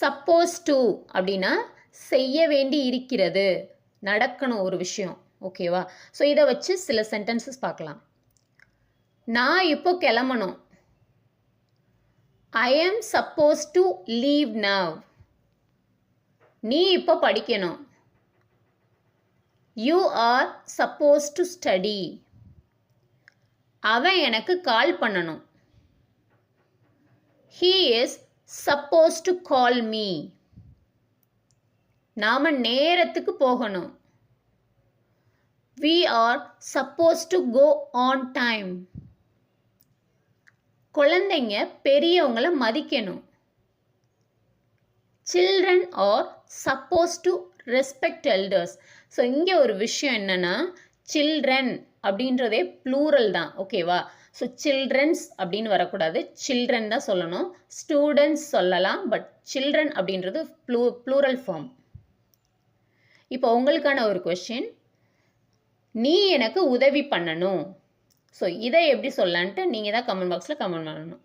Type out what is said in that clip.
Suppose to அப்படின்னா செய்ய வேண்டி இருக்கிறது, நடக்கணும் ஒரு விஷயம். ஓகேவா? ஸோ இதை வச்சு சில சென்டென்சஸ் பார்க்கலாம். நான் இப்போ கிளம்பணும். I am supposed to leave now. நீ இப்போ படிக்கணும். You are supposed to study. அவன் எனக்கு கால் பண்ணணும். He is supposed to call me. நாம நேரத்துக்கு போகணும். We are supposed to go on time. குழந்தைங்க பெரியவங்களை மதிக்கணும். Children are supposed to respect elders. So இங்கே ஒரு விஷயம் என்னன்னா, children அப்படின்றதே ப்ளூரல் தான். ஓகேவா? ஸோ சில்ட்ரன்ஸ் அப்படின்னு வரக்கூடாது, சில்ட்ரன் தான் சொல்லணும். ஸ்டூடெண்ட்ஸ் சொல்லலாம், பட் சில்ட்ரன் அப்படின்றது ப்ளூரல் ஃபார்ம். இப்போ உங்களுக்கான ஒரு கொஸ்டின், நீ எனக்கு உதவி பண்ணணும். ஸோ இதை எப்படி சொல்லலான்ட்டு நீங்கள் தான் கமெண்ட் பாக்ஸில் கமெண்ட் பண்ணணும்.